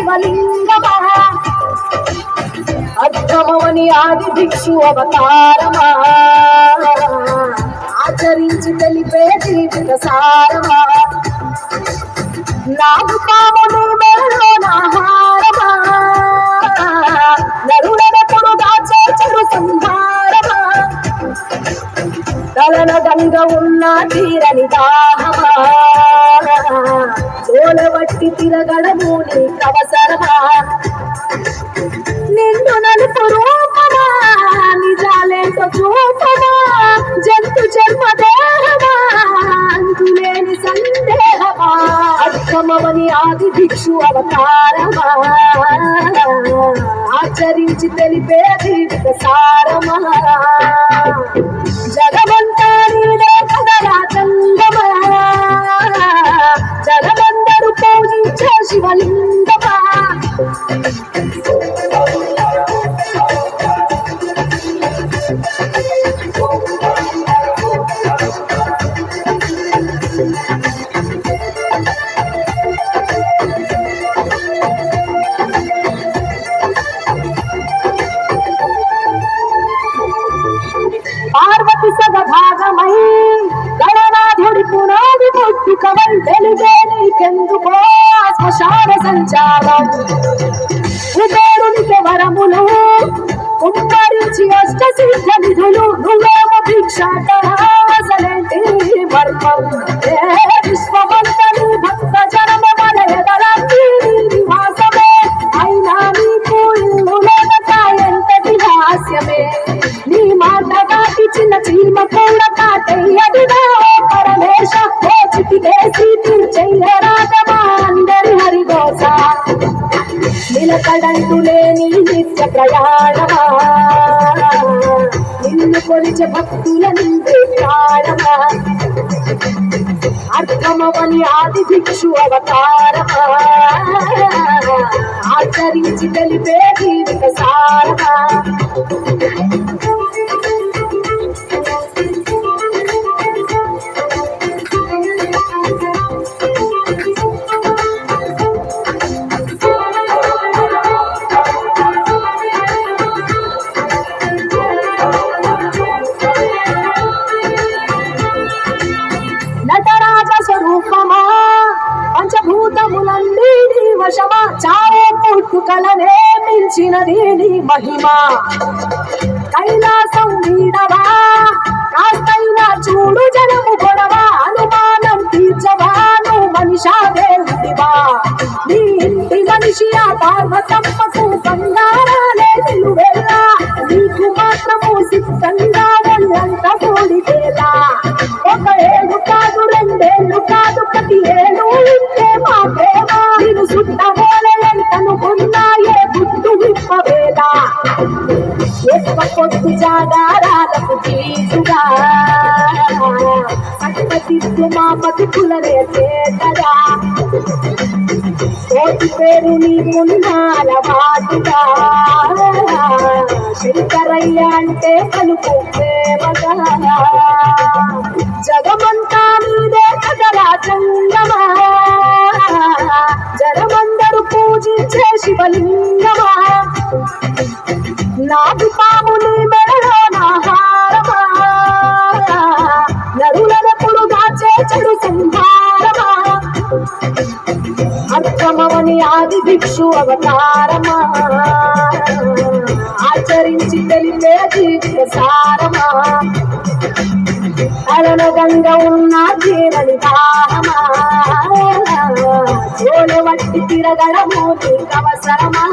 శివలింగమా అర్థమవని ఆది భిక్షు అవతారమా ఆచరించి తెలిపే జీవిత సారమా నాగు పాముని మెడలో నాహారమా నరుడనెప్పుడు దాచే చెడు సంహారమా తలన గంగ ఉన్న తీరని దాహమా చోలవట్టి తిరగడము నీకవసరమా నిన్ను నలుపు రూపమా నిజాలేంటో చూపమా జంతు జన్మ దేహమా అంతులేని సందేహమా అర్థమవని ఆది భిక్షు అవతారమా ఆచరించి తెలిపే జీవిత సారమా జగమంతా నీదే కదరా చందమా జగమందరూ పూజించే శివలింగమా పార్వతి సగభాగమై గణనాథుడి పునాది పుట్టుకవై వెలుగే నీకెందుకో శ్మశాన సంచారం కుబేరునికి వరములు కుమ్మరించి అష్ట సిద్ధ నిధులు నువ్వేమో భిక్షాటహాసలేంటి వర్గం విశ్వమంతని భక్త జనమ వలయదలాంటి నివాసమే అయినా నీకు ఇల్లు లేక ఎంతటి హాస్యమే నీ మాట దాటి చిన్న చీమ కూడా కాటయ్యదిగా పరమేశ చితికేసి చెయ్యరాగమా అందరి హరిదోస నిలకడంటూ లేని నిత్య ప్రయాణమా నిన్ను కొలిచే భక్తుల నిందే ప్రాణమా అర్థమవని ఆది భిక్షు అవతారమా ఆచరించి తెలిపే జీవిత సారమా నటరాజ స్వరూపమా పంచభూతములన్నీ నీ వశమా చావు పుట్టుకలనే మించినది నీ మహిమ కైలాసం వీడవా కాస్తైనా చూడు జనము గొడవ అనుమానం తీర్చవా నువ్వు మనిషా దేవుడివా నీ ఇంటి మనిషి ఆ పార్వతమ్మకు బంగారాలే నిలువెల్లా నీకు మాత్రము సిద్ధంగా ఒళ్ళంత మూడివేలా ఒక ఏడు కాదు రెండేళ్ళు కాదు ప్రతి ఏడు ఇంతే మా ప్రేమ నేను సుట్టమోలే ఎంతనుకున్నాయే గుట్టు విప్పవేలా ఎక్కువ పొద్దు జాగారాలకు తీసుగా సక్కతిద్దు మా బతుకులనే చేతగా కోటి పేరు నీ మున్నాల మాటుగా శంకరయ్య అంటే పలుకు ప్రేమగా జగమంతా నీదే కదరా చందమా జనమందరూ పూజించే శివలింగమా నాగు పాముని మెడలో నాహారమా నరులనెప్పుడు దాచే చెడు సంహారమా అర్థమవని ఆది భిక్షు అవతారమా ఆచరించి తెలిపే జీవిత సారమా అలన గంగ ఉన్న జీవని దాహమా చోలవట్టి తిరగడము నీకవసరమా